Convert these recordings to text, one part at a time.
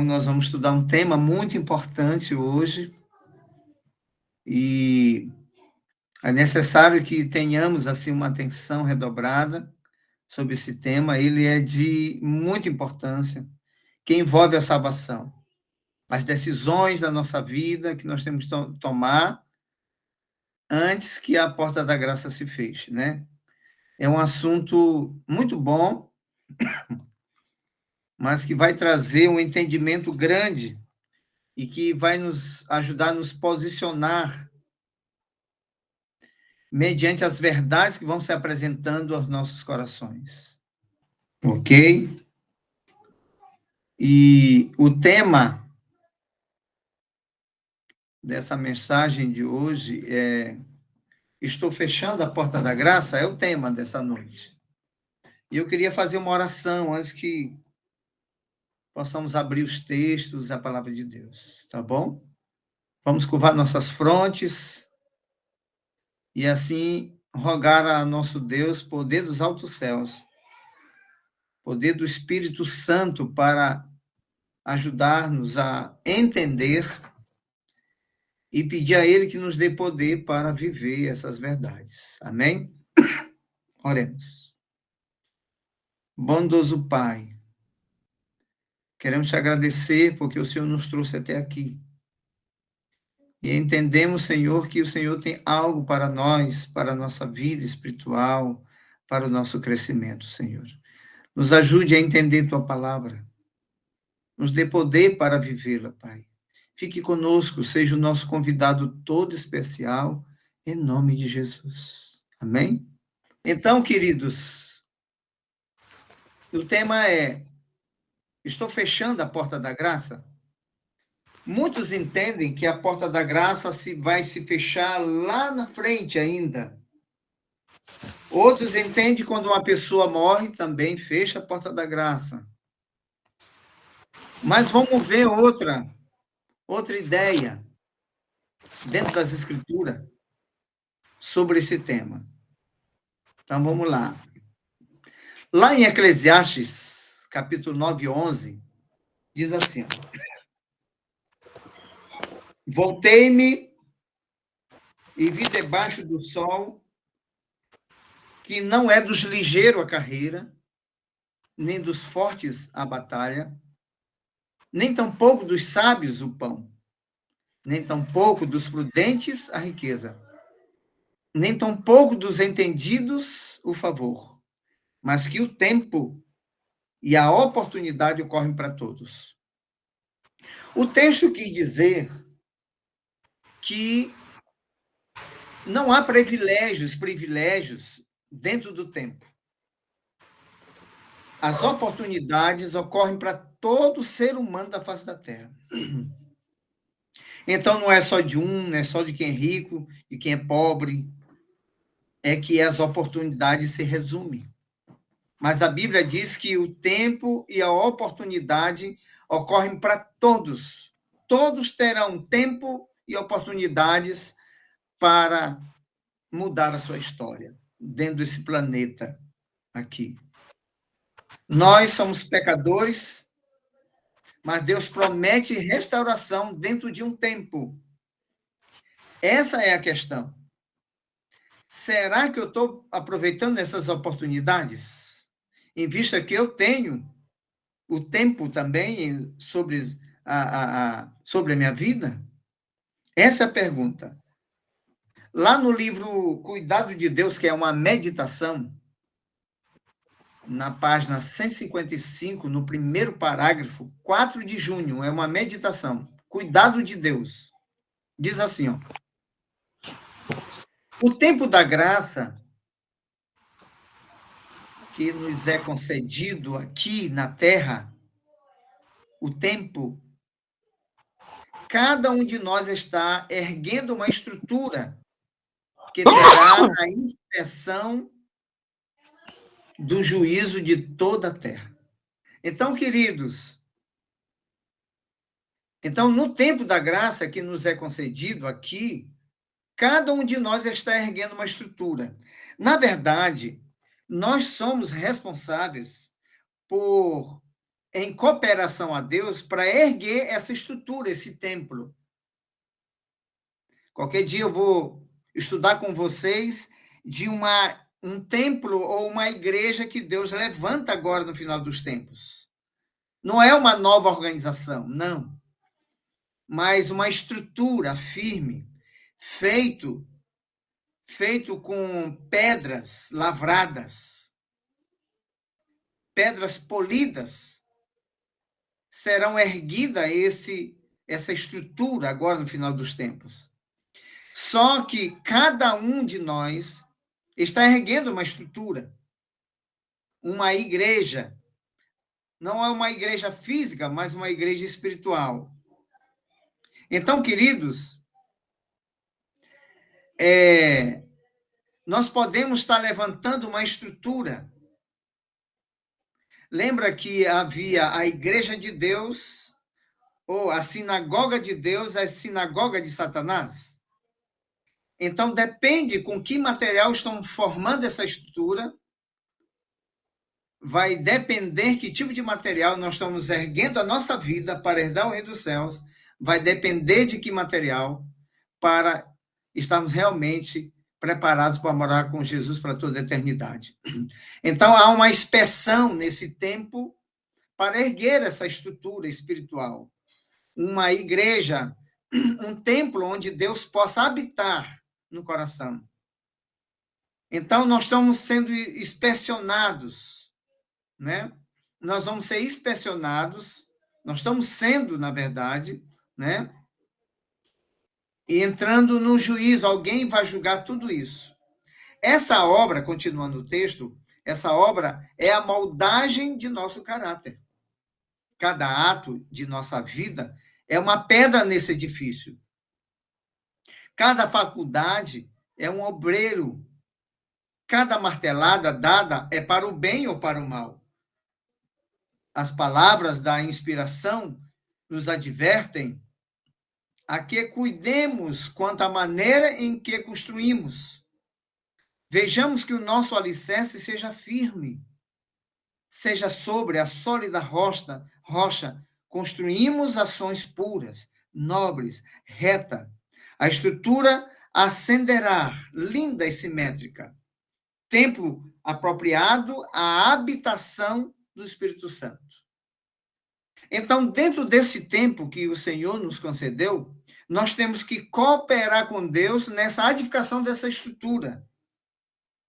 Nós vamos estudar um tema muito importante hoje e é necessário que tenhamos assim uma atenção redobrada sobre esse tema. Ele é de muita importância, que envolve a salvação, as decisões da nossa vida que nós temos que tomar antes que a porta da graça se feche, né? É um assunto muito bom, mas que vai trazer um entendimento grande e que vai nos ajudar a nos posicionar mediante as verdades que vão se apresentando aos nossos corações. Ok? E o tema dessa mensagem de hoje é: Estou fechando a porta da graça, é o tema dessa noite. E eu queria fazer uma oração antes que possamos abrir os textos da palavra de Deus, tá bom? Vamos curvar nossas frontes e assim rogar a nosso Deus poder dos altos céus, poder do Espírito Santo para ajudar-nos a entender e pedir a Ele que nos dê poder para viver essas verdades. Amém? Oremos. Bondoso Pai, queremos te agradecer porque o Senhor nos trouxe até aqui. E entendemos, Senhor, que o Senhor tem algo para nós, para a nossa vida espiritual, para o nosso crescimento, Senhor. Nos ajude a entender tua palavra. Nos dê poder para vivê-la, Pai. Fique conosco, seja o nosso convidado todo especial, em nome de Jesus. Amém? Então, queridos, o tema é: estou fechando a porta da graça? Muitos entendem que a porta da graça vai se fechar lá na frente ainda. Outros entendem quando uma pessoa morre, também fecha a porta da graça. Mas vamos ver outra ideia dentro das Escrituras sobre esse tema. Então, vamos lá. Lá em Eclesiastes, capítulo 9, 11, diz assim: Voltei-me e vi debaixo do sol que não é dos ligeiros a carreira, nem dos fortes a batalha, nem tampouco dos sábios o pão, nem tampouco dos prudentes a riqueza, nem tampouco dos entendidos o favor, mas que o tempo e a oportunidade ocorrem para todos. O texto quis dizer que não há privilégios dentro do tempo. As oportunidades ocorrem para todo ser humano da face da Terra. Então, não é só de um, não é só de quem é rico e quem é pobre, é que as oportunidades se resumem. Mas a Bíblia diz que o tempo e a oportunidade ocorrem para todos. Todos terão tempo e oportunidades para mudar a sua história dentro desse planeta aqui. Nós somos pecadores, mas Deus promete restauração dentro de um tempo. Essa é a questão. Será que eu estou aproveitando essas oportunidades? Em vista que eu tenho o tempo também sobre sobre a minha vida? Essa é a pergunta. Lá no livro Cuidado de Deus, que é uma meditação, na página 155, no primeiro parágrafo, 4 de junho, é uma meditação. Cuidado de Deus. Diz assim, ó: o tempo da graça que nos é concedido aqui na Terra, o tempo, cada um de nós está erguendo uma estrutura que terá a inspeção do juízo de toda a terra. Então, queridos, no tempo da graça que nos é concedido aqui, cada um de nós está erguendo uma estrutura. Na verdade, nós somos responsáveis por em cooperação a Deus para erguer essa estrutura, esse templo. Qualquer dia eu vou estudar com vocês de um templo ou uma igreja que Deus levanta agora no final dos tempos. Não é uma nova organização, não. Mas uma estrutura firme, feito com pedras lavradas, pedras polidas, serão erguida essa estrutura agora no final dos tempos. Só que cada um de nós está erguendo uma estrutura, uma igreja. Não é uma igreja física, mas uma igreja espiritual. Então, queridos, nós podemos estar levantando uma estrutura. Lembra que havia a igreja de Deus, ou a sinagoga de Deus, a sinagoga de Satanás? Então, depende com que material estão formando essa estrutura, vai depender que tipo de material nós estamos erguendo a nossa vida para herdar o reino dos céus, vai depender de que material para estarmos realmente preparados para morar com Jesus para toda a eternidade. Então, há uma inspeção nesse tempo para erguer essa estrutura espiritual. Uma igreja, um templo onde Deus possa habitar no coração. Então, nós estamos sendo inspecionados, né? Nós vamos ser inspecionados, nós estamos sendo, na verdade, né? E entrando no juízo, alguém vai julgar tudo isso. Essa obra, continuando o texto, essa obra é a moldagem de nosso caráter. Cada ato de nossa vida é uma pedra nesse edifício. Cada faculdade é um obreiro. Cada martelada dada é para o bem ou para o mal. As palavras da inspiração nos advertem a que cuidemos quanto à maneira em que construímos. Vejamos que o nosso alicerce seja firme, seja sobre a sólida rocha, construímos ações puras, nobres, reta. A estrutura ascenderá, linda e simétrica. Templo apropriado à habitação do Espírito Santo. Então, dentro desse tempo que o Senhor nos concedeu, nós temos que cooperar com Deus nessa edificação dessa estrutura,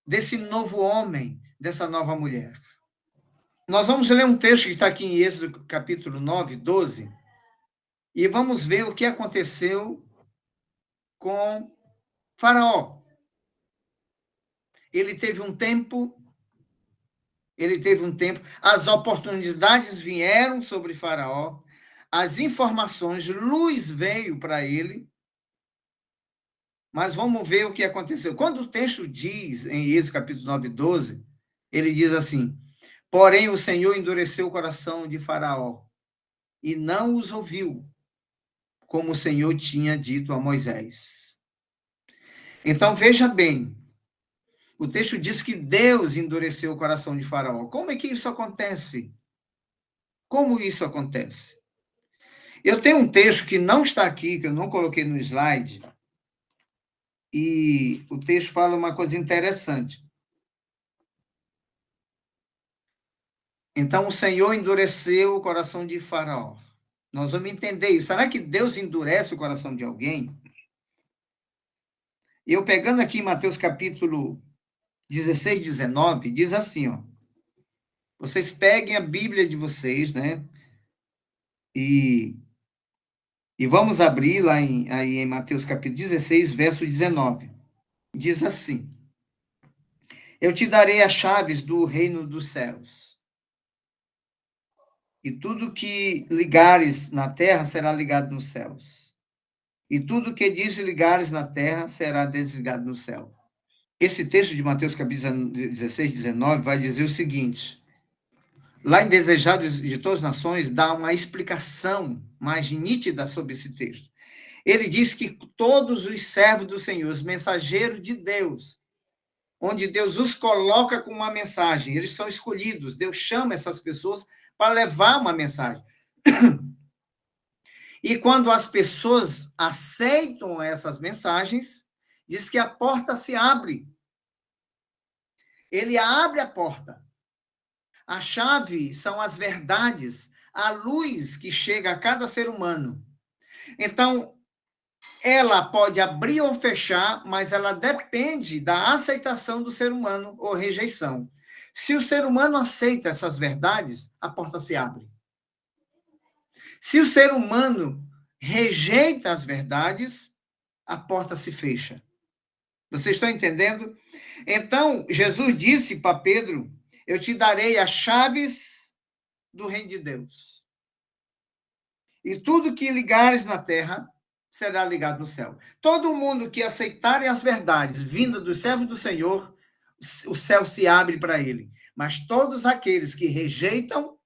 desse novo homem, dessa nova mulher. Nós vamos ler um texto que está aqui em Êxodo, capítulo 9, 12, e vamos ver o que aconteceu com Faraó. Ele teve um tempo, as oportunidades vieram sobre Faraó, as informações, luz veio para ele, mas vamos ver o que aconteceu. Quando o texto diz, em Êxodo capítulo 9, 12, ele diz assim: porém o Senhor endureceu o coração de Faraó, e não os ouviu, como o Senhor tinha dito a Moisés. Então, veja bem, o texto diz que Deus endureceu o coração de Faraó. Como é que isso acontece? Como isso acontece? Eu tenho um texto que não está aqui, que eu não coloquei no slide, e o texto fala uma coisa interessante. Então, o Senhor endureceu o coração de Faraó. Nós vamos entender isso. Será que Deus endurece o coração de alguém? Eu pegando aqui em Mateus capítulo 16, 19, diz assim, ó. Vocês peguem a Bíblia de vocês, né? E vamos abrir lá em Mateus capítulo 16, verso 19. Diz assim: eu te darei as chaves do reino dos céus. E tudo que ligares na terra será ligado nos céus. E tudo que desligares na terra será desligado no céu. Esse texto de Mateus capítulo 16, 19 vai dizer o seguinte: lá em Desejados de Todas as Nações, dá uma explicação mais nítida sobre esse texto. Ele diz que todos os servos do Senhor, os mensageiros de Deus, onde Deus os coloca com uma mensagem. Eles são escolhidos. Deus chama essas pessoas para levar uma mensagem. E quando as pessoas aceitam essas mensagens, diz que a porta se abre. Ele abre a porta. A chave são as verdades, a luz que chega a cada ser humano. Então, ela pode abrir ou fechar, mas ela depende da aceitação do ser humano ou rejeição. Se o ser humano aceita essas verdades, a porta se abre. Se o ser humano rejeita as verdades, a porta se fecha. Vocês estão entendendo? Então, Jesus disse para Pedro: eu te darei as chaves do reino de Deus. E tudo que ligares na terra será ligado no céu. Todo mundo que aceitarem as verdades vindas do servo do Senhor, o céu se abre para ele. Mas todos aqueles que rejeitam,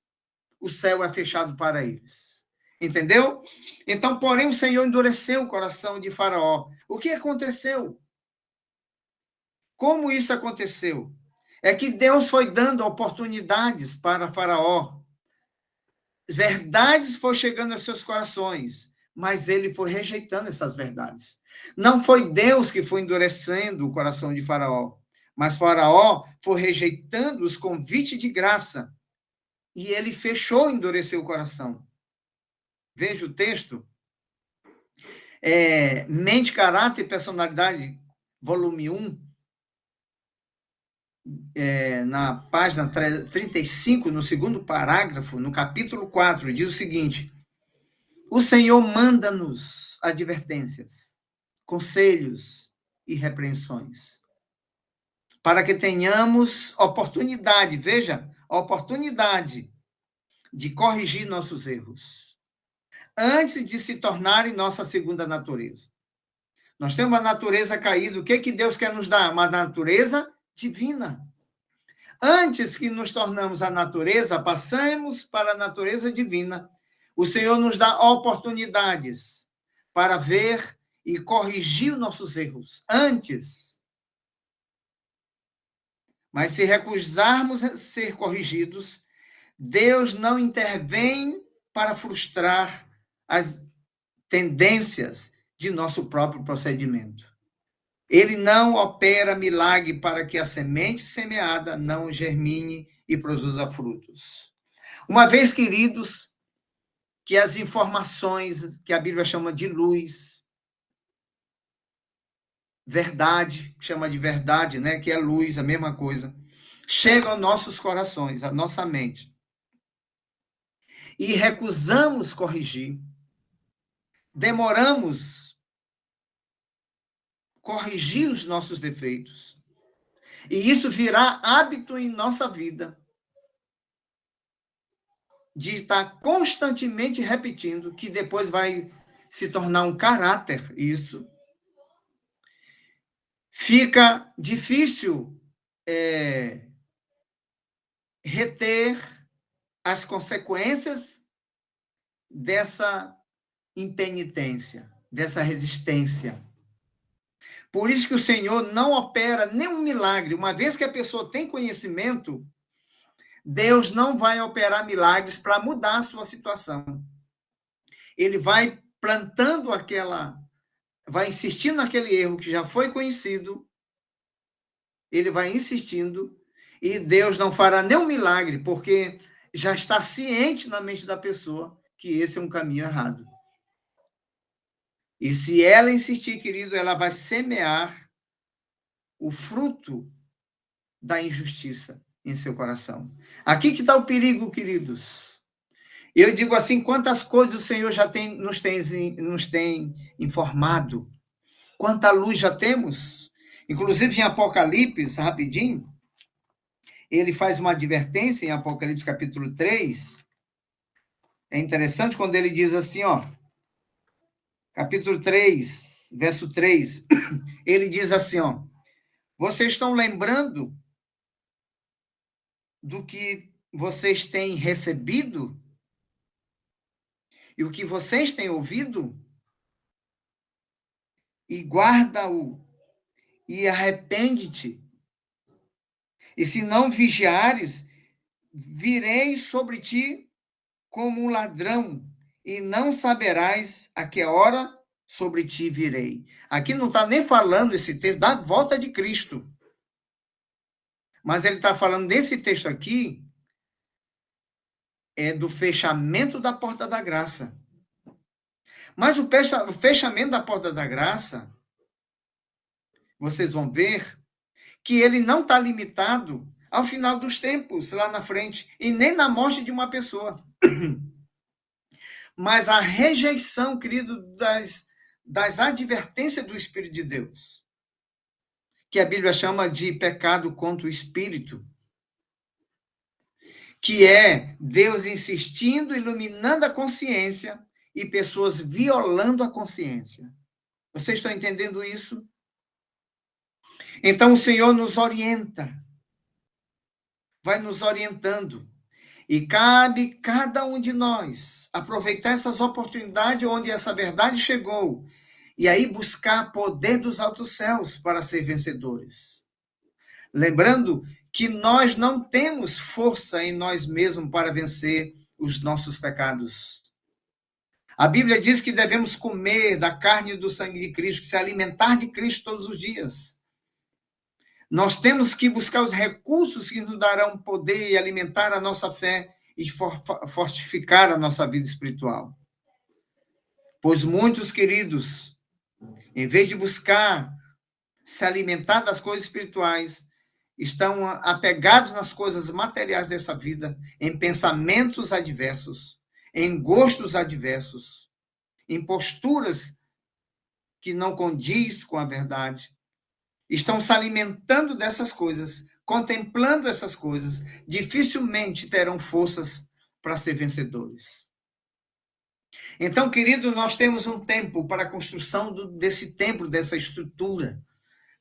o céu é fechado para eles. Entendeu? Então, porém, o Senhor endureceu o coração de Faraó. O que aconteceu? Como isso aconteceu? É que Deus foi dando oportunidades para Faraó. Verdades foram chegando aos seus corações, mas ele foi rejeitando essas verdades. Não foi Deus que foi endurecendo o coração de Faraó, mas Faraó foi rejeitando os convites de graça e ele fechou, endureceu o coração. Veja o texto. Mente, Caráter e Personalidade, volume 1, na página 35, no segundo parágrafo, no capítulo 4, diz o seguinte: o Senhor manda-nos advertências, conselhos e repreensões, para que tenhamos oportunidade, veja, a oportunidade de corrigir nossos erros, antes de se tornarem nossa segunda natureza. Nós temos uma natureza caída. O que Deus quer nos dar? Uma natureza divina. Antes que nos tornamos a natureza, passamos para a natureza divina. O Senhor nos dá oportunidades para ver e corrigir os nossos erros antes. Mas se recusarmos a ser corrigidos, Deus não intervém para frustrar as tendências de nosso próprio procedimento. Ele não opera milagre para que a semente semeada não germine e produza frutos. Uma vez, queridos, que as informações que a Bíblia chama de luz, verdade, chama de verdade, né, que é luz, a mesma coisa, chegam aos nossos corações, à nossa mente, e recusamos corrigir, demoramos corrigir os nossos defeitos, e isso virá hábito em nossa vida, de estar constantemente repetindo, que depois vai se tornar um caráter, isso. Fica difícil reter as consequências dessa impenitência, dessa resistência. Por isso que o Senhor não opera nenhum milagre. Uma vez que a pessoa tem conhecimento, Deus não vai operar milagres para mudar a sua situação. Ele vai plantando vai insistindo naquele erro que já foi conhecido, ele vai insistindo, e Deus não fará nenhum milagre, porque já está ciente na mente da pessoa que esse é um caminho errado. E se ela insistir, querido, ela vai semear o fruto da injustiça em seu coração. Aqui que está o perigo, queridos. Eu digo assim, quantas coisas o Senhor já nos tem informado, quanta luz já temos. Inclusive em Apocalipse, rapidinho, ele faz uma advertência em Apocalipse capítulo 3. É interessante quando ele diz assim, capítulo 3, verso 3, ele diz assim, vocês estão lembrando do que vocês têm recebido e o que vocês têm ouvido? E guarda-o e arrepende-te. E se não vigiares, virei sobre ti como um ladrão, e não saberás a que hora sobre ti virei. Aqui não está nem falando esse texto da volta de Cristo, mas ele está falando nesse texto aqui do fechamento da porta da graça. Mas o fechamento da porta da graça, vocês vão ver que ele não está limitado ao final dos tempos, lá na frente, e nem na morte de uma pessoa. Mas a rejeição, querido, das advertências do Espírito de Deus, que a Bíblia chama de pecado contra o Espírito, que é Deus insistindo, iluminando a consciência e pessoas violando a consciência. Vocês estão entendendo isso? Então o Senhor nos orienta, vai nos orientando. E cabe cada um de nós aproveitar essas oportunidades onde essa verdade chegou e aí buscar poder dos altos céus para ser vencedores. Lembrando que nós não temos força em nós mesmos para vencer os nossos pecados. A Bíblia diz que devemos comer da carne e do sangue de Cristo, se alimentar de Cristo todos os dias. Nós temos que buscar os recursos que nos darão poder e alimentar a nossa fé e fortificar a nossa vida espiritual. Pois muitos, queridos, em vez de buscar se alimentar das coisas espirituais, estão apegados nas coisas materiais dessa vida, em pensamentos adversos, em gostos adversos, em posturas que não condiz com a verdade. Estão se alimentando dessas coisas, contemplando essas coisas, dificilmente terão forças para ser vencedores. Então, querido, nós temos um tempo para a construção desse templo, dessa estrutura,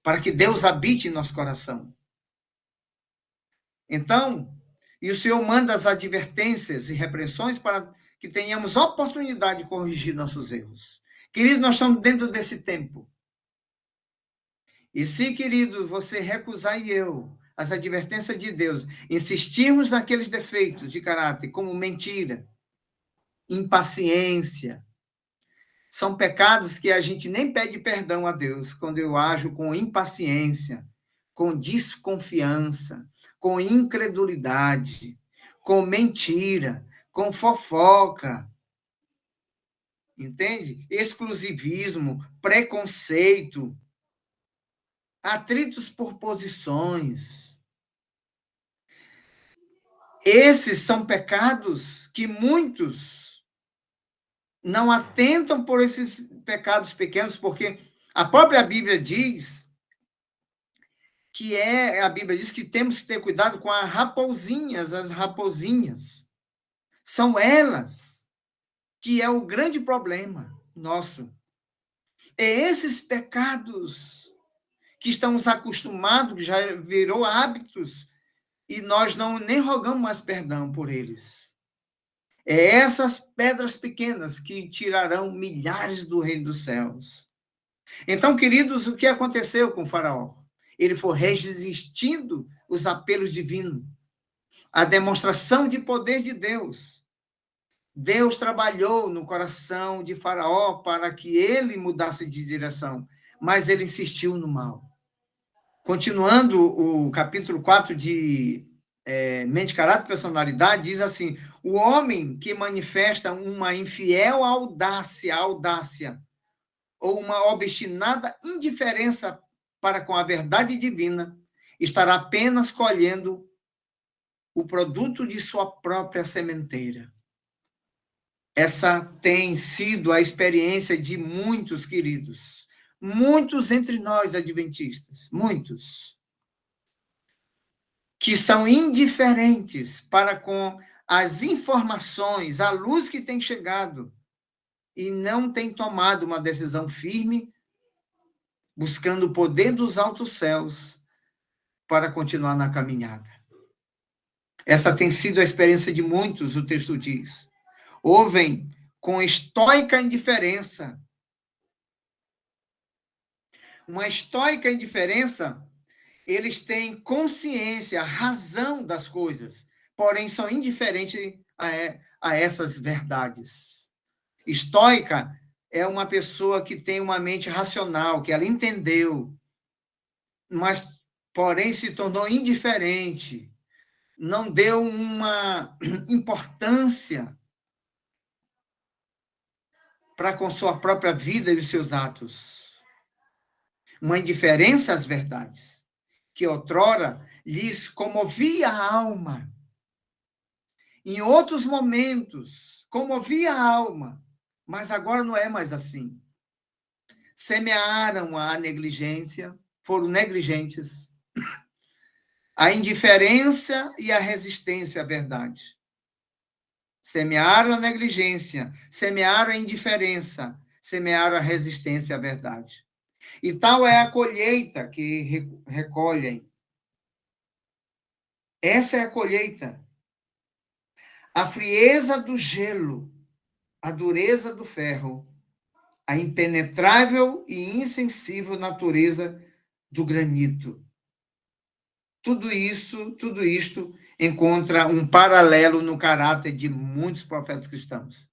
para que Deus habite em nosso coração. Então, e o Senhor manda as advertências e repreensões para que tenhamos oportunidade de corrigir nossos erros. Querido, nós estamos dentro desse tempo. E se, querido, você recusar e eu as advertências de Deus, insistirmos naqueles defeitos de caráter, como mentira, impaciência, são pecados que a gente nem pede perdão a Deus quando eu ajo com impaciência, com desconfiança, com incredulidade, com mentira, com fofoca. Entende? Exclusivismo, preconceito, atritos por posições. Esses são pecados que muitos não atentam por esses pecados pequenos, porque a própria Bíblia diz que temos que ter cuidado com as raposinhas. São elas que é o grande problema nosso. É esses pecados que estamos acostumados, que já virou hábitos, e nós nem rogamos mais perdão por eles. É essas pedras pequenas que tirarão milhares do reino dos céus. Então, queridos, o que aconteceu com o faraó? Ele foi resistindo os apelos divinos, a demonstração de poder de Deus. Deus trabalhou no coração de Faraó para que ele mudasse de direção, mas ele insistiu no mal. Continuando o capítulo 4 de Mente, Caráter e Personalidade, diz assim: o homem que manifesta uma infiel audácia, ou uma obstinada indiferença para com a verdade divina, estará apenas colhendo o produto de sua própria sementeira. Essa tem sido a experiência de muitos, queridos. Muitos entre nós adventistas, muitos, que são indiferentes para com as informações, a luz que tem chegado, e não têm tomado uma decisão firme, buscando o poder dos altos céus para continuar na caminhada. Essa tem sido a experiência de muitos, o texto diz. Ouvem com estoica indiferença. Uma estoica indiferença Eles têm consciência, razão das coisas, porém são indiferentes a essas verdades. Estoica é uma pessoa que tem uma mente racional, que ela entendeu, mas, porém, se tornou indiferente, não deu uma importância para com sua própria vida e os seus atos. Uma indiferença às verdades, que outrora lhes comovia a alma. Em outros momentos, comovia a alma, mas agora não é mais assim. Semearam a negligência, foram negligentes, a indiferença e a resistência à verdade. Semearam a negligência, semearam a indiferença, semearam a resistência à verdade. E tal é a colheita que recolhem. Essa é a colheita. A frieza do gelo, a dureza do ferro, a impenetrável e insensível natureza do granito. Tudo isto encontra um paralelo no caráter de muitos profetas cristãos.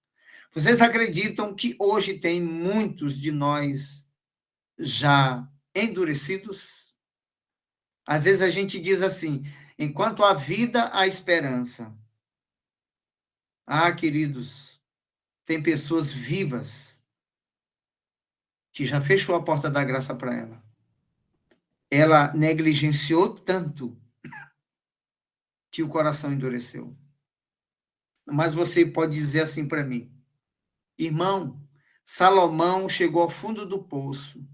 Vocês acreditam que hoje tem muitos de nós já endurecidos? Às vezes a gente diz assim, enquanto há vida, há esperança. Ah, queridos, tem pessoas vivas que já fechou a porta da graça para ela. Ela negligenciou tanto que o coração endureceu. Mas você pode dizer assim para mim, irmão, Salomão chegou ao fundo do poço.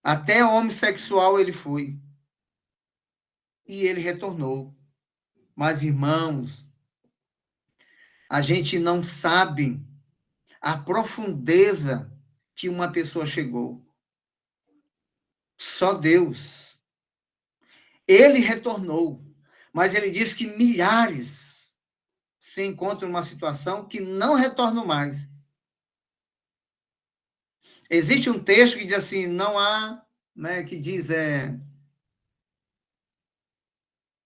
Até homossexual ele foi. E ele retornou. Mas, irmãos, a gente não sabe a profundeza que uma pessoa chegou. Só Deus. Ele retornou, mas ele diz que milhares se encontram numa situação que não retornam mais. Existe um texto que diz assim, não há, né, que diz,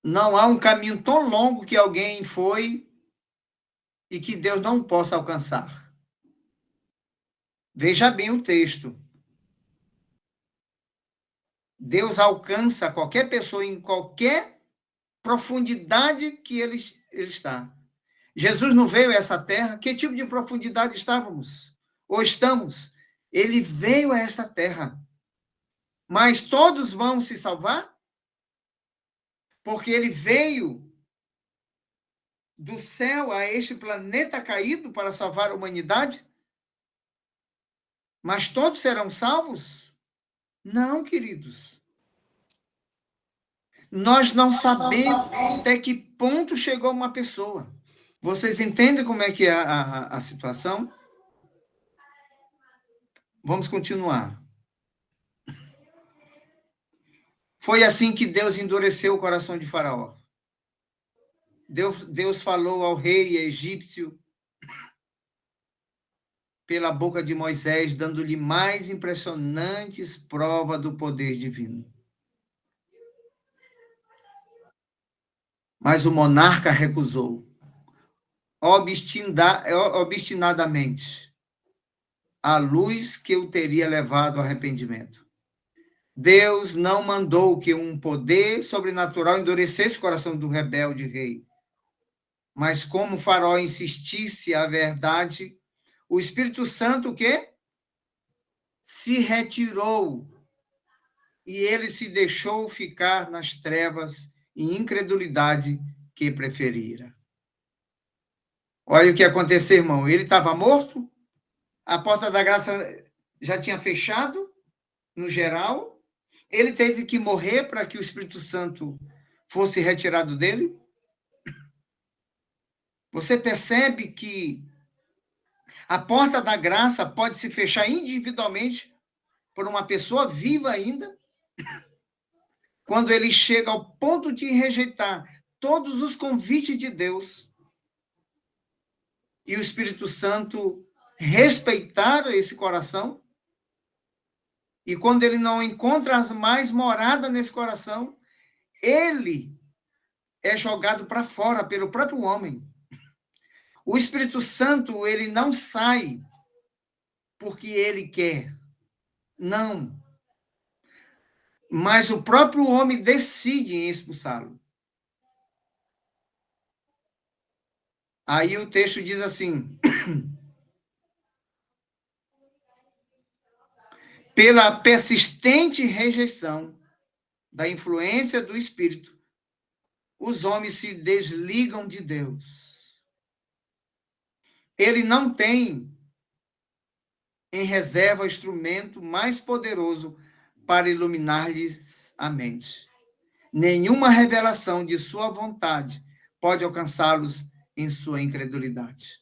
não há um caminho tão longo que alguém foi e que Deus não possa alcançar. Veja bem o texto. Deus alcança qualquer pessoa em qualquer profundidade que ele está. Jesus não veio a essa terra. Que tipo de profundidade estávamos? Ou estamos? Ele veio a esta terra. Mas todos vão se salvar? Porque ele veio do céu a este planeta caído para salvar a humanidade? Mas todos serão salvos? Não, queridos. Nós não sabemos até que ponto chegou uma pessoa. Vocês entendem como é que é a situação? Vamos continuar. Foi assim que Deus endureceu o coração de Faraó. Deus falou ao rei egípcio pela boca de Moisés, dando-lhe mais impressionantes provas do poder divino. Mas o monarca recusou, obstinadamente, a luz que o teria levado ao arrependimento. Deus não mandou que um poder sobrenatural endurecesse o coração do rebelde rei. Mas como o Faraó insistisse a verdade, o Espírito Santo o quê? Se retirou e ele se deixou ficar nas trevas e incredulidade que preferira. Olha o que aconteceu, irmão. Ele estava morto, a porta da graça já tinha fechado, no geral. Ele teve que morrer para que o Espírito Santo fosse retirado dele. Você percebe que a porta da graça pode se fechar individualmente por uma pessoa viva ainda, quando ele chega ao ponto de rejeitar todos os convites de Deus e o Espírito Santo respeitar esse coração, E quando ele não encontra mais morada nesse coração, ele é jogado para fora pelo próprio homem. O Espírito Santo, ele não sai porque ele quer. Não. Mas o próprio homem decide em expulsá-lo. Aí o texto diz assim: pela persistente rejeição da influência do Espírito, os homens se desligam de Deus. Ele não tem em reserva o instrumento mais poderoso para iluminar-lhes a mente. Nenhuma revelação de sua vontade pode alcançá-los em sua incredulidade.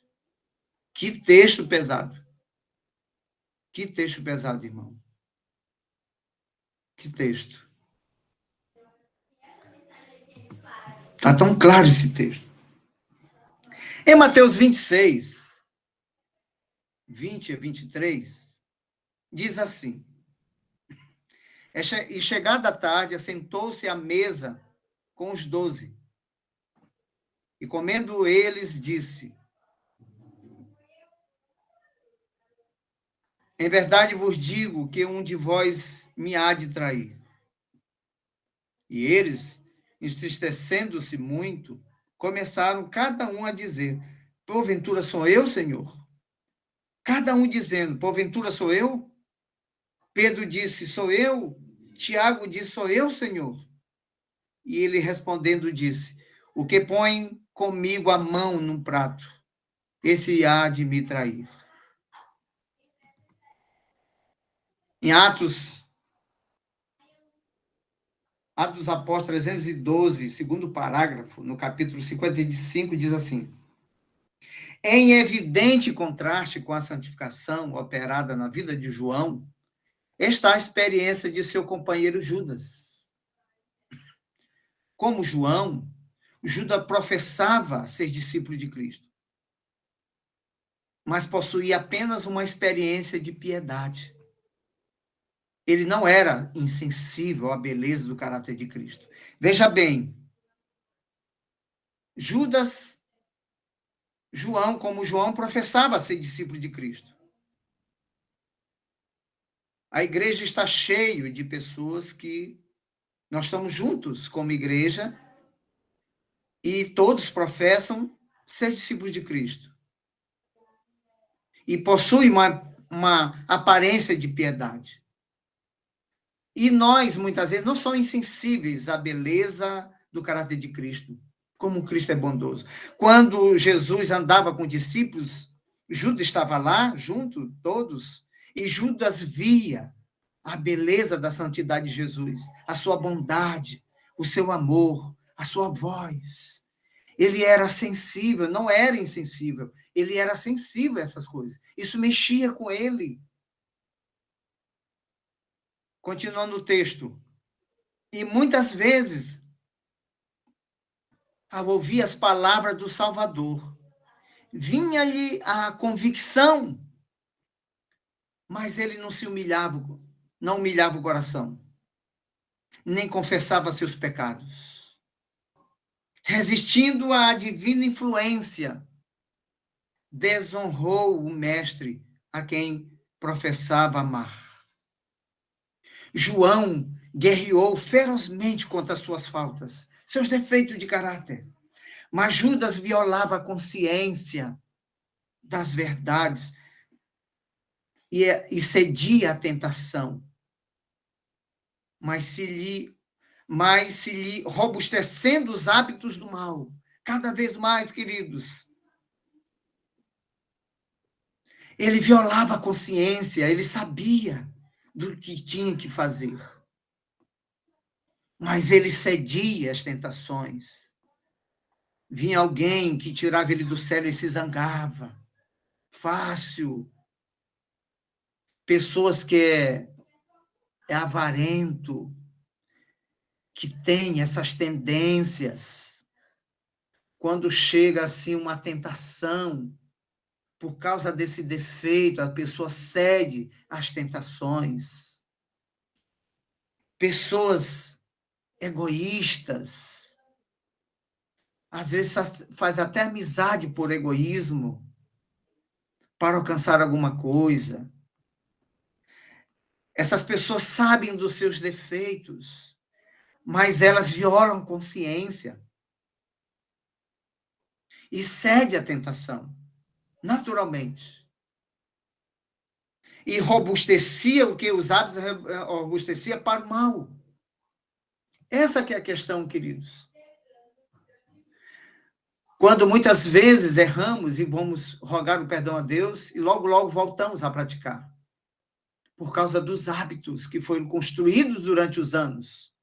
Que texto pesado. Que texto pesado, irmão. Que texto. Está tão claro esse texto. Em Mateus 26, 20 a 23, diz assim: e chegada a tarde, assentou-se à mesa com os 12. E comendo eles, disse: em verdade vos digo que um de vós me há de trair. E eles, entristecendo-se muito, começaram cada um a dizer: porventura sou eu, Senhor? Cada um dizendo: porventura sou eu? Pedro disse: sou eu. Tiago disse: sou eu, Senhor. E ele respondendo disse: o que põe comigo a mão num prato, esse há de me trair. Em Atos dos Apóstolos 312, segundo parágrafo, no capítulo 55, diz assim: em evidente contraste com a santificação operada na vida de João, está a experiência de seu companheiro Judas. Como João, Judas professava ser discípulo de Cristo, mas possuía apenas uma experiência de piedade. Ele não era insensível à beleza do caráter de Cristo. Veja bem, como João, professava ser discípulo de Cristo. A igreja está cheia de pessoas que nós estamos juntos como igreja e todos professam ser discípulos de Cristo. E possuem uma aparência de piedade. E nós, muitas vezes, não somos insensíveis à beleza do caráter de Cristo, como Cristo é bondoso. Quando Jesus andava com discípulos, Judas estava lá, junto, todos, e Judas via a beleza da santidade de Jesus, a sua bondade, o seu amor, a sua voz. Ele era sensível, não era insensível, ele era sensível a essas coisas. Isso mexia com ele. Continuando o texto. E muitas vezes, ao ouvir as palavras do Salvador, vinha-lhe a convicção, mas ele não se humilhava, não humilhava o coração, nem confessava seus pecados. Resistindo à divina influência, desonrou o mestre a quem professava amar. João guerreou ferozmente contra as suas faltas, seus defeitos de caráter. Mas Judas violava a consciência das verdades e cedia à tentação. Mas se lhe robustecendo os hábitos do mal, cada vez mais, queridos. Ele violava a consciência, ele sabia do que tinha que fazer. Mas ele cedia às tentações. Vinha alguém que tirava ele do sério e se zangava. Fácil. Pessoas que é avarento, que tem essas tendências. Quando chega assim uma tentação, por causa desse defeito, a pessoa cede às tentações. pessoas egoístas, às vezes faz até amizade por egoísmo, para alcançar alguma coisa. Essas pessoas sabem dos seus defeitos, mas elas violam a consciência e cedem à tentação, naturalmente. E robustecia o que os hábitos robustecia para o mal. Essa que é a questão, queridos. Quando muitas vezes erramos e vamos rogar o perdão a Deus e logo, logo voltamos a praticar. Por causa dos hábitos que foram construídos durante os anos.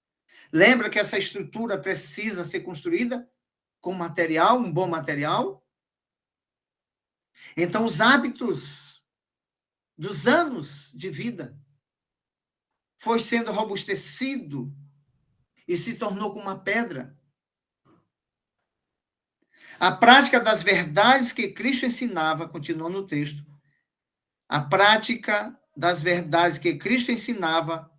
Lembra que essa estrutura precisa ser construída com material, um bom material? Então, os hábitos dos anos de vida foi sendo robustecido e se tornou como uma pedra. A prática das verdades que Cristo ensinava, continua no texto, a prática das verdades que Cristo ensinava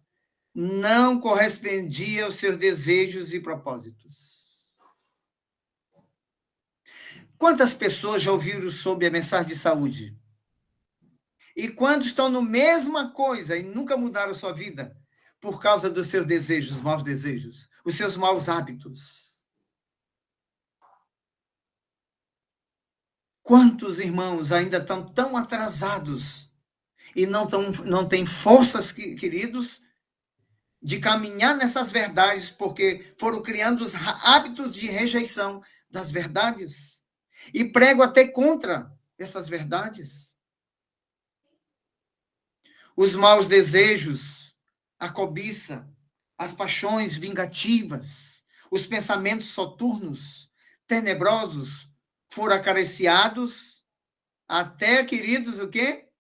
não correspondia aos seus desejos e propósitos. Quantas pessoas já ouviram sobre a mensagem de saúde? E quantos estão no mesma coisa e nunca mudaram sua vida por causa dos seus desejos, maus desejos, os seus maus hábitos? Quantos irmãos ainda estão tão atrasados e não têm forças, queridos, de caminhar nessas verdades, porque foram criando os hábitos de rejeição das verdades e prego até contra essas verdades. Os maus desejos, a cobiça, as paixões vingativas, os pensamentos soturnos, tenebrosos, foram acariciados até, queridos, o quê?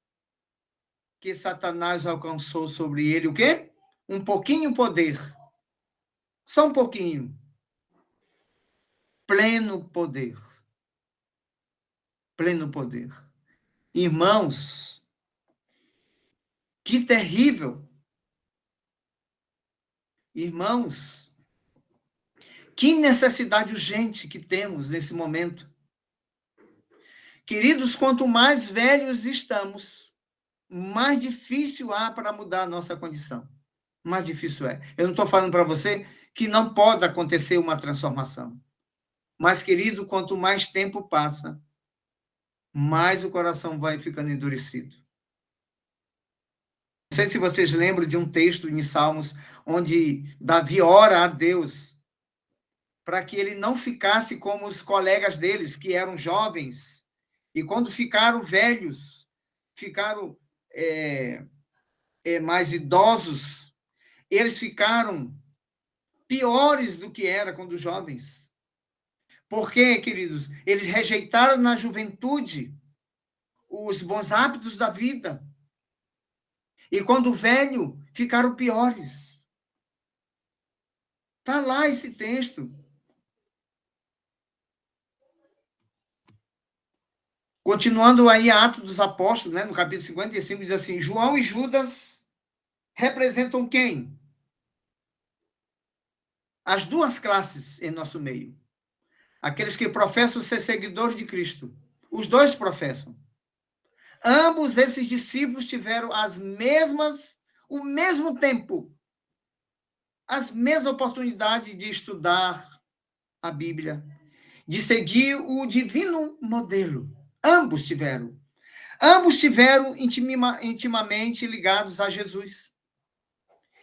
Que Satanás alcançou sobre ele o quê? Um pouquinho poder. Só um pouquinho. Pleno poder. Pleno poder. Irmãos, que terrível. Irmãos, que necessidade urgente que temos nesse momento. Queridos, quanto mais velhos estamos, mais difícil há para mudar a nossa condição. Mais difícil é. Eu não estou falando para você que não pode acontecer uma transformação. Mas, querido, quanto mais tempo passa, mais o coração vai ficando endurecido. Não sei se vocês lembram de um texto em Salmos, onde Davi ora a Deus para que ele não ficasse como os colegas deles, que eram jovens, e quando ficaram velhos, ficaram mais idosos, eles ficaram piores do que era quando jovens. Por quê, queridos? Eles rejeitaram na juventude os bons hábitos da vida. E quando velho, ficaram piores. Está lá esse texto. Continuando aí Atos dos Apóstolos, né, no capítulo 55, diz assim, João e Judas representam quem? As duas classes em nosso meio. Aqueles que professam ser seguidores de Cristo. Os dois professam. Ambos esses discípulos tiveram o mesmo tempo, as mesmas oportunidades de estudar a Bíblia, de seguir o divino modelo. Ambos tiveram. Ambos tiveram intimamente ligados a Jesus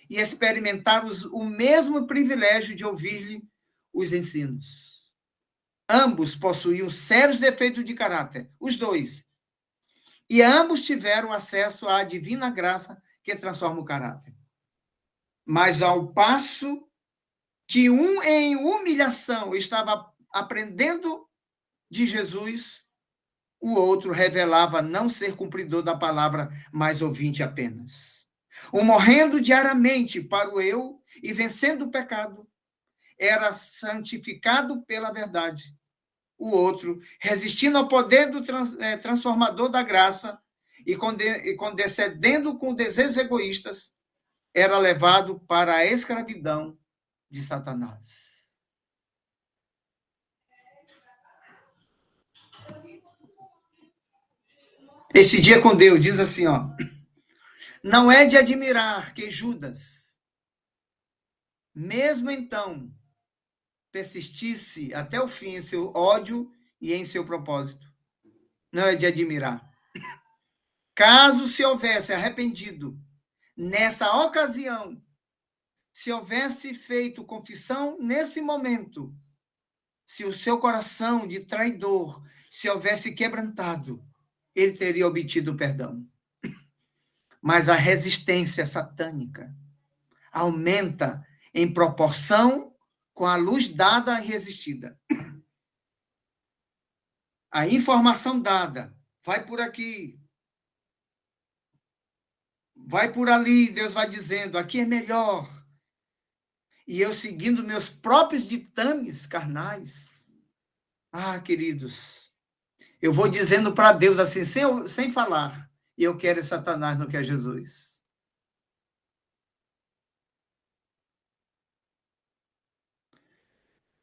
e experimentaram o mesmo privilégio de ouvir-lhe os ensinos. Ambos possuíam sérios defeitos de caráter, os dois. E ambos tiveram acesso à divina graça que transforma o caráter. Mas ao passo que um em humilhação estava aprendendo de Jesus, o outro revelava não ser cumpridor da palavra, mas ouvinte apenas. Um morrendo diariamente para o eu e vencendo o pecado, era santificado pela verdade. O outro, resistindo ao poder do transformador da graça e condescendendo com desejos egoístas, era levado para a escravidão de Satanás. Esse dia com Deus diz assim, ó: não é de admirar que Judas, mesmo então, persistisse até o fim em seu ódio e em seu propósito. Não é de admirar. Caso se houvesse arrependido nessa ocasião, se houvesse feito confissão nesse momento, se o seu coração de traidor se houvesse quebrantado, ele teria obtido perdão. Mas a resistência satânica aumenta em proporção com a luz dada e resistida. A informação dada, vai por aqui, vai por ali, Deus vai dizendo, aqui é melhor. E eu seguindo meus próprios ditames carnais. Ah, queridos, eu vou dizendo para Deus assim, sem falar, e eu quero Satanás, não quer Jesus.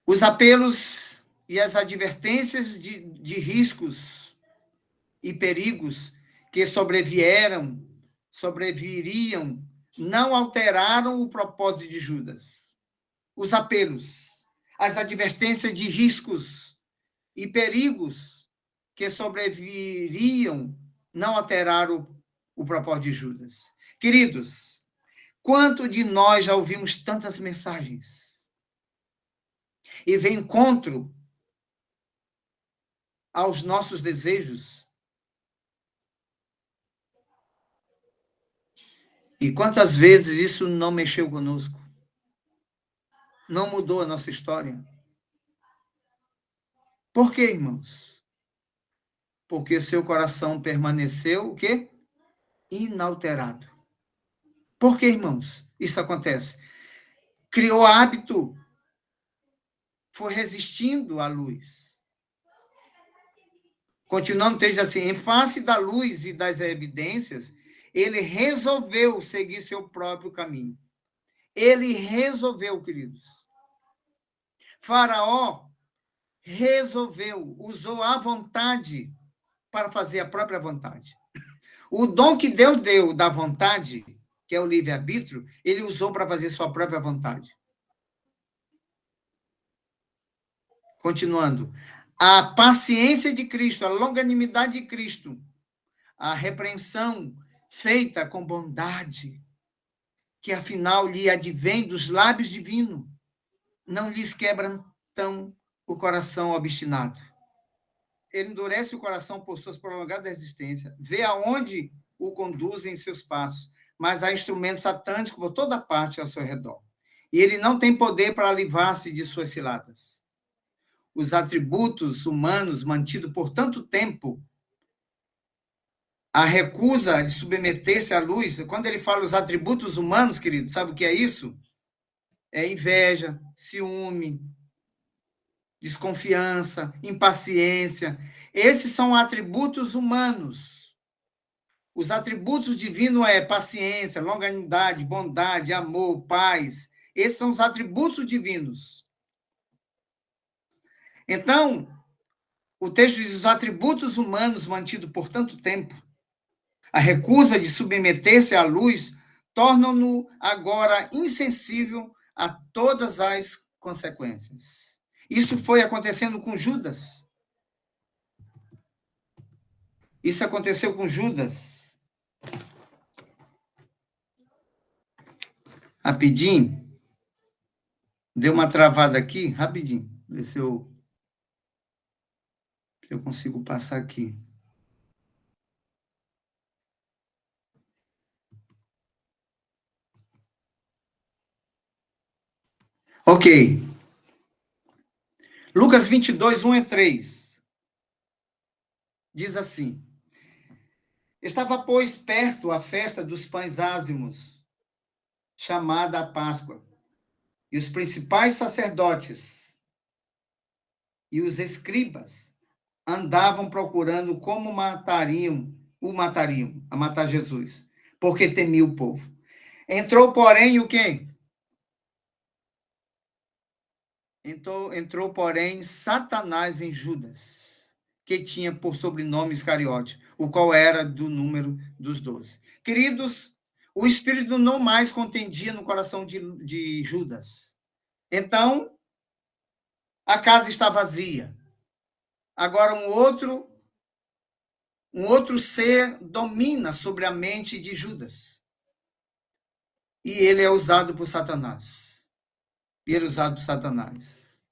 Os apelos e as advertências de riscos e perigos que sobreviriam, não alteraram o propósito de Judas. Os apelos, as advertências de riscos e perigos que sobreviriam, não alteraram o propósito de Judas. Queridos, quanto de nós já ouvimos tantas mensagens e vem encontro aos nossos desejos? E quantas vezes isso não mexeu conosco? Não mudou a nossa história? Por quê, irmãos? Porque seu coração permaneceu o quê? Inalterado. Por que, irmãos, isso acontece? Criou hábito, foi resistindo à luz. Continuando o texto assim, em face da luz e das evidências, ele resolveu seguir seu próprio caminho. Ele resolveu, queridos. Faraó resolveu, usou a vontade para fazer a própria vontade. O dom que Deus deu da vontade, que é o livre-arbítrio, ele usou para fazer sua própria vontade. Continuando. A paciência de Cristo, a longanimidade de Cristo, a repreensão feita com bondade, que afinal lhe advém dos lábios divinos, não lhes quebrantam o coração obstinado. Ele endurece o coração por suas prolongadas resistências, vê aonde o conduzem seus passos, mas há instrumentos satânicos por toda parte ao seu redor. E ele não tem poder para livrar-se de suas ciladas. Os atributos humanos mantidos por tanto tempo, a recusa de submeter-se à luz, quando ele fala os atributos humanos, querido, sabe o que é isso? É inveja, ciúme, desconfiança, impaciência. Esses são atributos humanos. Os atributos divinos é paciência, longanimidade, bondade, amor, paz. Esses são os atributos divinos. Então, o texto diz os atributos humanos mantidos por tanto tempo, a recusa de submeter-se à luz, tornam-no agora insensível a todas as consequências. Isso foi acontecendo com Judas. Isso aconteceu com Judas. Rapidinho. Deu uma travada aqui, rapidinho. Ver se eu consigo passar aqui. Ok. Lucas 22, 1 e 3. Diz assim: estava, pois, perto a festa dos pães ázimos, chamada a Páscoa, e os principais sacerdotes e os escribas andavam procurando como a matar Jesus, porque temia o povo. Entrou, porém, o quê? Entrou, porém, Satanás em Judas, que tinha por sobrenome Iscariote, o qual era do número dos 12. Queridos, o Espírito não mais contendia no coração de Judas. Então, a casa está vazia. Agora, um outro ser domina sobre a mente de Judas. E ele é usado por Satanás. E ele é usado por Satanás.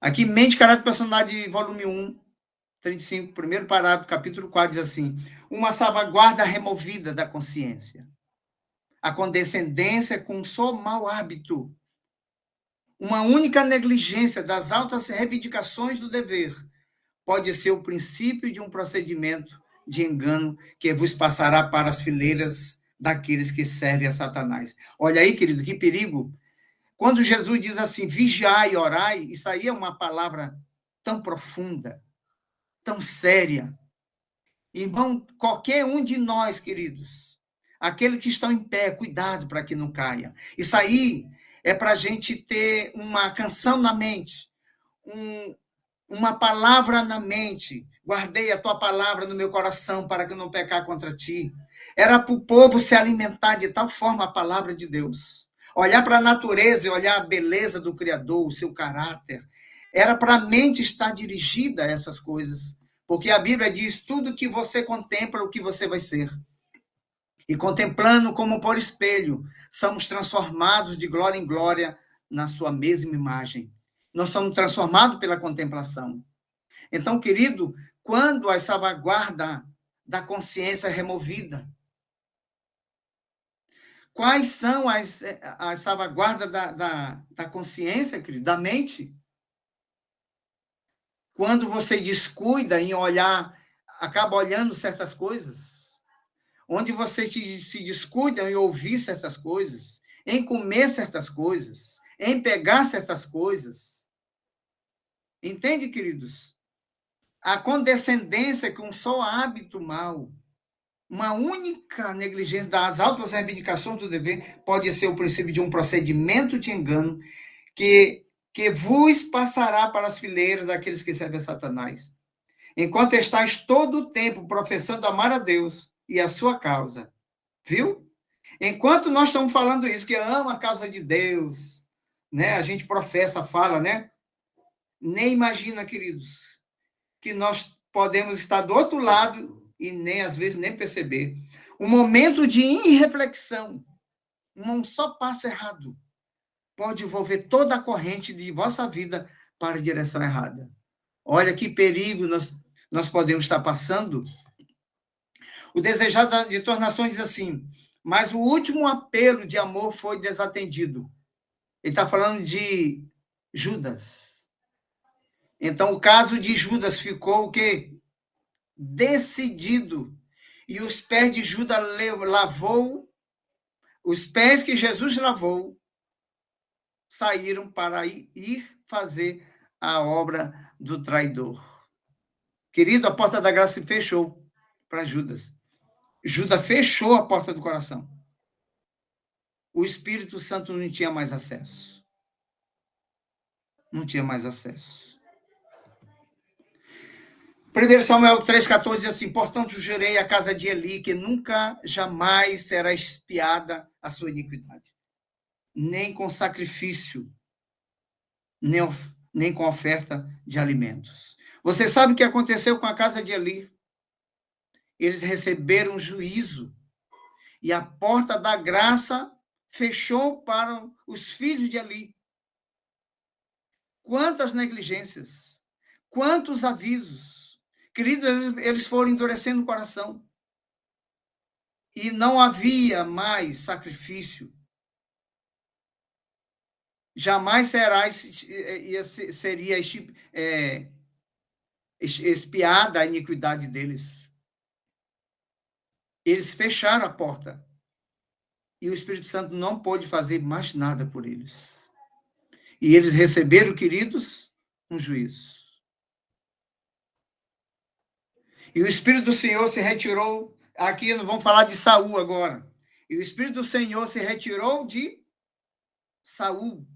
Aqui, Mente, Caráter e Personalidade, volume 1, 35, primeiro parágrafo, capítulo 4, diz assim: uma salvaguarda removida da consciência. A condescendência com um só mau hábito. Uma única negligência das altas reivindicações do dever pode ser o princípio de um procedimento de engano que vos passará para as fileiras daqueles que servem a Satanás. Olha aí, querido, que perigo. Quando Jesus diz assim, vigiai e orai, isso aí é uma palavra tão profunda, tão séria. Irmão, qualquer um de nós, queridos, aqueles que estão em pé, cuidado para que não caia. Isso aí é para a gente ter uma canção na mente, uma palavra na mente. Guardei a tua palavra no meu coração para que eu não pecar contra ti. Era para o povo se alimentar de tal forma a palavra de Deus. Olhar para a natureza e olhar a beleza do Criador, o seu caráter. Era para a mente estar dirigida a essas coisas. Porque a Bíblia diz: tudo que você contempla, o que você vai ser. E contemplando como por espelho, somos transformados de glória em glória na sua mesma imagem. Nós somos transformados pela contemplação. Então, querido, quando a salvaguarda da consciência é removida, quais são as salvaguardas da consciência, querido, da mente? Quando você descuida em olhar, acaba olhando certas coisas, onde você se descuida em ouvir certas coisas, em comer certas coisas, em pegar certas coisas. Entende, queridos? A condescendência com um só hábito mau, uma única negligência das altas reivindicações do dever pode ser o princípio de um procedimento de engano que vos passará para as fileiras daqueles que servem a Satanás. Enquanto estáis todo o tempo professando amar a Deus e a sua causa. Viu? Enquanto nós estamos falando isso, que ama a causa de Deus, né? A gente professa, fala, né? Nem imagina, queridos, que nós podemos estar do outro lado e nem, às vezes, nem perceber. Um momento de irreflexão, um só passo errado, pode envolver toda a corrente de vossa vida para a direção errada. Olha que perigo nós podemos estar passando. O desejado de tornações diz assim, mas o último apelo de amor foi desatendido. Ele está falando de Judas. Então, o caso de Judas ficou o quê? Decidido. E os pés de Judas lavou, os pés que Jesus lavou, saíram para ir fazer a obra do traidor. Querido, a porta da graça se fechou para Judas. Judas fechou a porta do coração. O Espírito Santo não tinha mais acesso. Não tinha mais acesso. 1 Samuel 3,14 diz assim, portanto, jurei a casa de Eli que nunca, jamais será expiada a sua iniquidade. Nem com sacrifício, nem com oferta de alimentos. Você sabe o que aconteceu com a casa de Eli? Eles receberam juízo e a porta da graça fechou para os filhos de Eli. Quantas negligências, quantos avisos. Queridos, eles foram endurecendo o coração. E não havia mais sacrifício. Jamais seria expiada a iniquidade deles. Eles fecharam a porta. E o Espírito Santo não pôde fazer mais nada por eles. E eles receberam, queridos, um juízo. E o Espírito do Senhor se retirou. Aqui não vamos falar de Saul agora. E o Espírito do Senhor se retirou de Saul.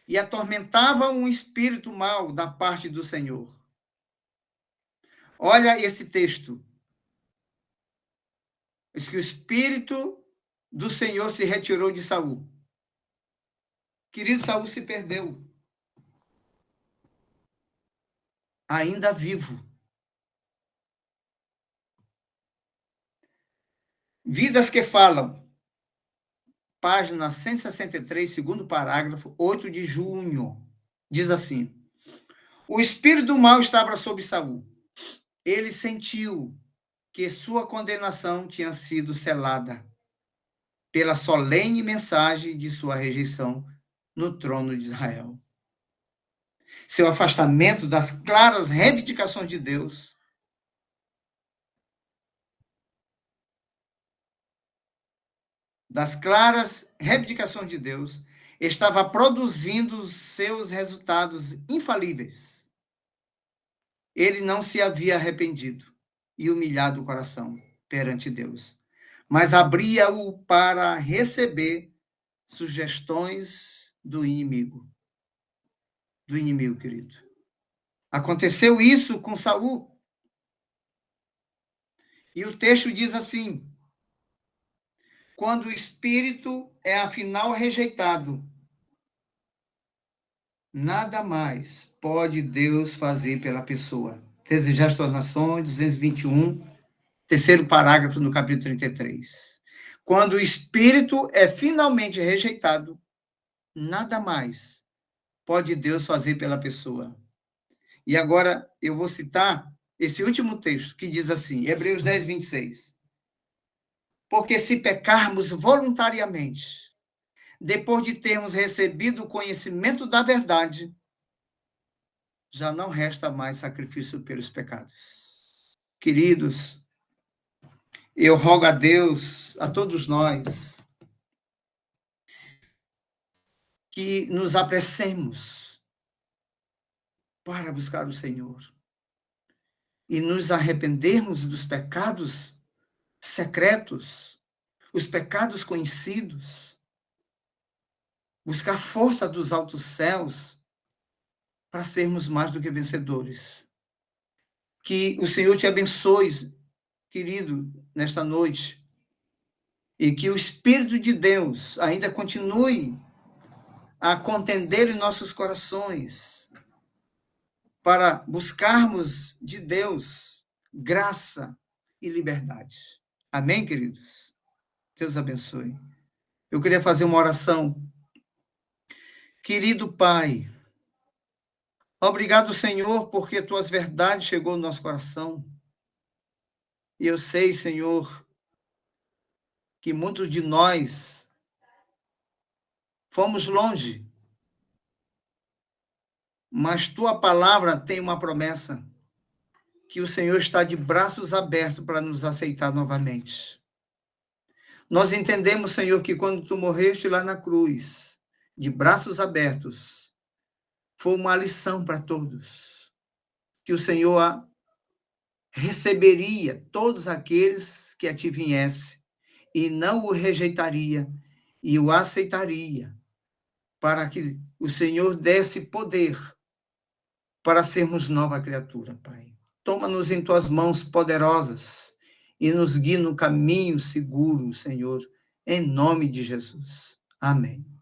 E atormentava um espírito mau da parte do Senhor. Olha esse texto. Diz que o Espírito do Senhor se retirou de Saul. Querido, Saul se perdeu. Ainda vivo. Vidas que falam. Página 163, segundo parágrafo, 8 de junho. Diz assim: o espírito do mal estava sobre Saul. Ele sentiu que sua condenação tinha sido selada pela solene mensagem de sua rejeição no trono de Israel. Seu afastamento das claras reivindicações de Deus estava produzindo seus resultados infalíveis. Ele não se havia arrependido e humilhado o coração perante Deus, mas abria-o para receber sugestões do inimigo. Do inimigo, querido. Aconteceu isso com Saul. E o texto diz assim: quando o espírito é afinal rejeitado, nada mais pode Deus fazer pela pessoa. Desejar as tuas nações, 221, terceiro parágrafo no capítulo 33. Quando o espírito é finalmente rejeitado, nada mais pode Deus fazer pela pessoa. E agora eu vou citar esse último texto, que diz assim, Hebreus 10, 26. Porque se pecarmos voluntariamente, depois de termos recebido o conhecimento da verdade, já não resta mais sacrifício pelos pecados. Queridos, eu rogo a Deus, a todos nós, que nos apressemos para buscar o Senhor e nos arrependermos dos pecados secretos, os pecados conhecidos, buscar força dos altos céus para sermos mais do que vencedores. Que o Senhor te abençoe, querido, nesta noite, e que o Espírito de Deus ainda continue a contender em nossos corações para buscarmos de Deus graça e liberdade. Amém, queridos? Deus abençoe. Eu queria fazer uma oração. Querido Pai, obrigado, Senhor, porque tuas verdades chegou no nosso coração. E eu sei, Senhor, que muitos de nós fomos longe, mas tua palavra tem uma promessa, que o Senhor está de braços abertos para nos aceitar novamente. Nós entendemos, Senhor, que quando tu morreste lá na cruz, de braços abertos, foi uma lição para todos, que o Senhor receberia todos aqueles que a ti viesse, e não o rejeitaria, e o aceitaria, para que o Senhor desse poder para sermos nova criatura, Pai. Toma-nos em tuas mãos poderosas e nos guie no caminho seguro, Senhor, em nome de Jesus. Amém.